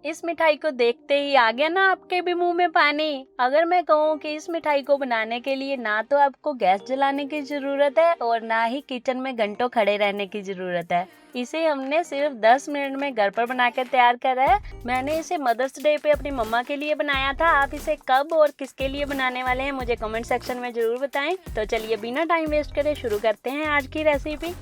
इस मिठाई को देखते ही आ गया ना आपके भी मुंह में पानी। अगर मैं कहूँ कि इस मिठाई को बनाने के लिए ना तो आपको गैस जलाने की जरूरत है और ना ही किचन में घंटों खड़े रहने की जरूरत है। इसे हमने सिर्फ 10 मिनट में घर पर बनाकर तैयार करा है। मैंने इसे मदर्स डे पे अपनी मम्मा के लिए बनाया था। आप इसे कब और किसके लिए बनाने वाले हैं मुझे कमेंट सेक्शन में जरूर बताएं। तो चलिए बिना टाइम वेस्ट करे शुरू करते हैं आज की रेसिपी।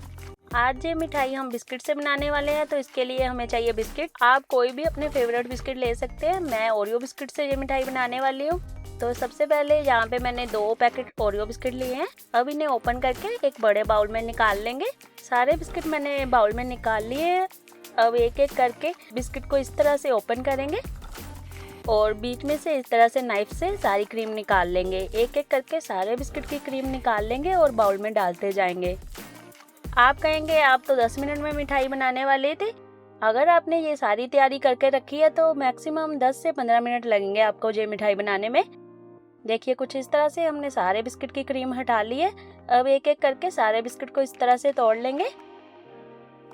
आज ये मिठाई हम बिस्किट से बनाने वाले हैं, तो इसके लिए हमें चाहिए बिस्किट। आप कोई भी अपने फेवरेट बिस्किट ले सकते हैं। मैं ओरियो बिस्किट से ये मिठाई बनाने वाली हूँ। तो सबसे पहले यहाँ पे मैंने 2 पैकेट ओरियो बिस्किट लिए हैं। अब इन्हें ओपन करके एक बड़े बाउल में निकाल लेंगे। सारे बिस्किट मैंने बाउल में निकाल लिए हैं। अब एक एक करके बिस्किट को इस तरह से ओपन करेंगे और बीच में से इस तरह से नाइफ से सारी क्रीम निकाल लेंगे। एक एक करके सारे बिस्किट की क्रीम निकाल लेंगे और बाउल में डालते जाएंगे। आप कहेंगे आप तो 10 मिनट में मिठाई बनाने वाले थे। अगर आपने ये सारी तैयारी करके रखी है तो मैक्सिमम 10 से 15 मिनट लगेंगे आपको ये मिठाई बनाने में। देखिए कुछ इस तरह से हमने सारे बिस्किट की क्रीम हटा ली है। अब एक एक करके सारे बिस्किट को इस तरह से तोड़ लेंगे,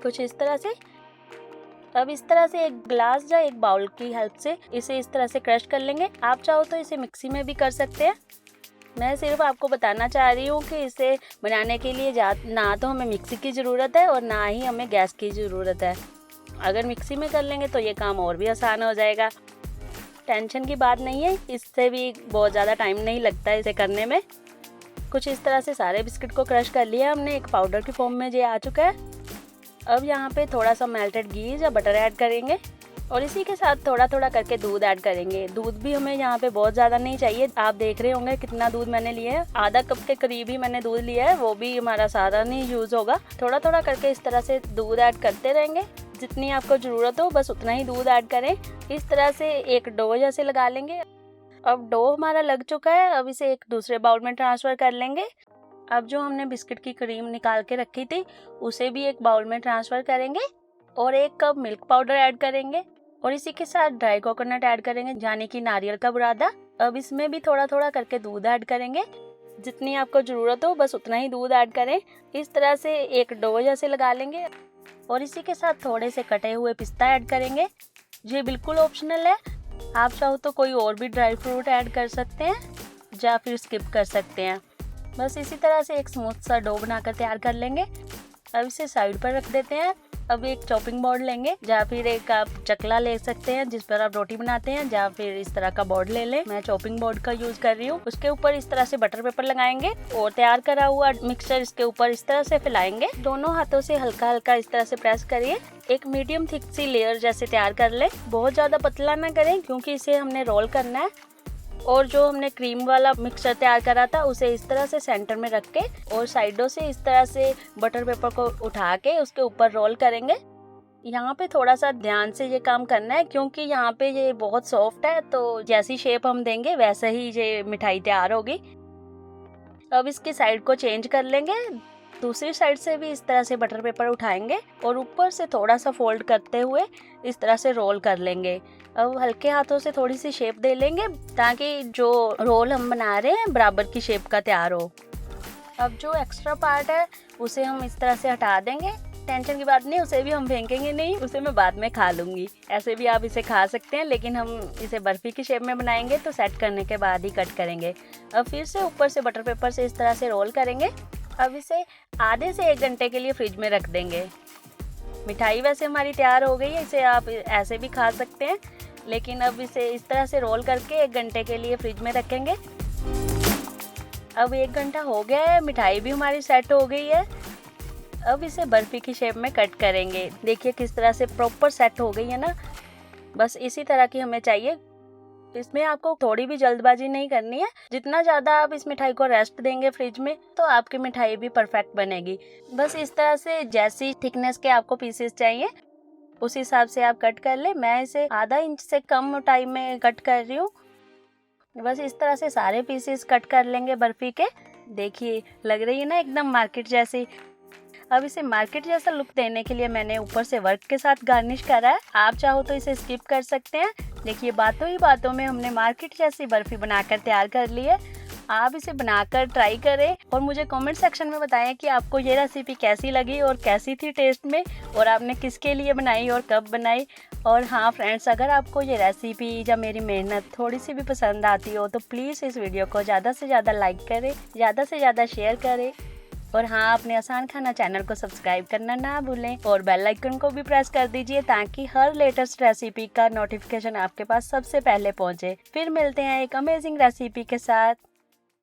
कुछ इस तरह से। अब इस तरह से एक ग्लास या एक बाउल की हेल्प से इसे इस तरह से क्रश कर लेंगे। आप चाहो तो इसे मिक्सी में भी कर सकते हैं। मैं सिर्फ आपको बताना चाह रही हूँ कि इसे बनाने के लिए ना तो हमें मिक्सी की ज़रूरत है और ना ही हमें गैस की ज़रूरत है। अगर मिक्सी में कर लेंगे तो ये काम और भी आसान हो जाएगा। टेंशन की बात नहीं है, इससे भी बहुत ज़्यादा टाइम नहीं लगता है इसे करने में। कुछ इस तरह से सारे बिस्किट को क्रश कर लिया हमने, एक पाउडर की फॉर्म में ये आ चुका है। अब यहाँ पे थोड़ा सा मेल्टेड घी या बटर ऐड करेंगे और इसी के साथ थोड़ा थोड़ा करके दूध ऐड करेंगे। दूध भी हमें यहाँ पे बहुत ज़्यादा नहीं चाहिए। आप देख रहे होंगे कितना दूध मैंने लिया है, आधा कप के करीब ही मैंने दूध लिया है। वो भी हमारा सारा नहीं यूज़ होगा। थोड़ा थोड़ा करके इस तरह से दूध ऐड करते रहेंगे। जितनी आपको ज़रूरत हो बस उतना ही दूध ऐड करें। इस तरह से एक डो जैसे लगा लेंगे। अब डो हमारा लग चुका है। अब इसे एक दूसरे बाउल में ट्रांसफ़र कर लेंगे। अब जो हमने बिस्किट की क्रीम निकाल के रखी थी उसे भी एक बाउल में ट्रांसफ़र करेंगे और 1 कप मिल्क पाउडर ऐड करेंगे और इसी के साथ ड्राई कोकोनट ऐड करेंगे, यानी कि नारियल का बुरादा। अब इसमें भी थोड़ा थोड़ा करके दूध ऐड करेंगे। जितनी आपको ज़रूरत हो बस उतना ही दूध ऐड करें। इस तरह से एक डो जैसे लगा लेंगे और इसी के साथ थोड़े से कटे हुए पिस्ता ऐड करेंगे। ये बिल्कुल ऑप्शनल है, आप चाहो तो कोई और भी ड्राई फ्रूट ऐड कर सकते हैं या फिर स्किप कर सकते हैं। बस इसी तरह से एक स्मूथ सा डो बनाकर तैयार कर लेंगे। अब इसे साइड पर रख देते हैं। अब एक चॉपिंग बोर्ड लेंगे या फिर एक आप चकला ले सकते हैं जिस पर आप रोटी बनाते हैं, या फिर इस तरह का बोर्ड ले लें। मैं चॉपिंग बोर्ड का यूज कर रही हूँ। उसके ऊपर इस तरह से बटर पेपर लगाएंगे और तैयार करा हुआ मिक्सचर इसके ऊपर इस तरह से फैलाएंगे। दोनों हाथों से हल्का हल्का इस तरह से प्रेस करिए। एक मीडियम थिक सी लेयर जैसे तैयार कर ले। बहुत ज्यादा पतला ना करें क्योंकि इसे हमने रोल करना है। और जो हमने क्रीम वाला मिक्सचर तैयार करा था उसे इस तरह से सेंटर में रख के और साइडों से इस तरह से बटर पेपर को उठा के उसके ऊपर रोल करेंगे। यहाँ पे थोड़ा सा ध्यान से ये काम करना है क्योंकि यहाँ पे ये बहुत सॉफ्ट है, तो जैसी शेप हम देंगे वैसे ही ये मिठाई तैयार होगी। अब इसकी साइड को चेंज कर लेंगे। दूसरी साइड से भी इस तरह से बटर पेपर उठाएंगे और ऊपर से थोड़ा सा फोल्ड करते हुए इस तरह से रोल कर लेंगे। अब हल्के हाथों से थोड़ी सी शेप दे लेंगे ताकि जो रोल हम बना रहे हैं बराबर की शेप का तैयार हो। अब जो एक्स्ट्रा पार्ट है उसे हम इस तरह से हटा देंगे। टेंशन की बात नहीं, उसे भी हम फेंकेंगे नहीं, उसे मैं बाद में खा लूँगी। ऐसे भी आप इसे खा सकते हैं, लेकिन हम इसे बर्फ़ी की शेप में बनाएंगे तो सेट करने के बाद ही कट करेंगे। अब फिर से ऊपर से बटर पेपर से इस तरह से रोल करेंगे। अब इसे आधे से 1 घंटे के लिए फ्रिज में रख देंगे। मिठाई वैसे हमारी तैयार हो गई है, इसे आप ऐसे भी खा सकते हैं, लेकिन अब इसे इस तरह से रोल करके 1 घंटे के लिए फ्रिज में रखेंगे। अब 1 घंटा हो गया है, मिठाई भी हमारी सेट हो गई है। अब इसे बर्फ़ी की शेप में कट करेंगे। देखिए किस तरह से प्रॉपर सेट हो गई है ना। बस इसी तरह की हमें चाहिए। इसमें आपको थोड़ी भी जल्दबाजी नहीं करनी है। जितना ज़्यादा आप इस मिठाई को रेस्ट देंगे फ्रिज में तो आपकी मिठाई भी परफेक्ट बनेगी। बस इस तरह से जैसी थिकनेस के आपको पीसेस चाहिए उस हिसाब से आप कट कर ले। मैं इसे आधा इंच से कम टाइम में कट कर रही हूँ। बस इस तरह से सारे पीसेस कट कर लेंगे बर्फ़ी के। देखिए लग रही है ना एकदम मार्केट जैसी। अब इसे मार्केट जैसा लुक देने के लिए मैंने ऊपर से वर्क के साथ गार्निश करा है। आप चाहो तो इसे स्किप कर सकते हैं। देखिए बातों ही बातों में हमने मार्केट जैसी बर्फ़ी बनाकर तैयार कर ली है। आप इसे बनाकर ट्राई करें और मुझे कमेंट सेक्शन में बताएं कि आपको ये रेसिपी कैसी लगी और कैसी थी टेस्ट में, और आपने किसके लिए बनाई और कब बनाई। और हाँ फ्रेंड्स, अगर आपको ये रेसिपी या मेरी मेहनत थोड़ी सी भी पसंद आती हो तो प्लीज़ इस वीडियो को ज़्यादा से ज़्यादा लाइक करें, ज़्यादा से ज़्यादा शेयर करें। और हाँ, अपने आसान खाना चैनल को सब्सक्राइब करना ना भूलें और बेल आइकन को भी प्रेस कर दीजिए ताकि हर लेटेस्ट रेसिपी का नोटिफिकेशन आपके पास सबसे पहले पहुंचे। फिर मिलते हैं एक अमेजिंग रेसिपी के साथ।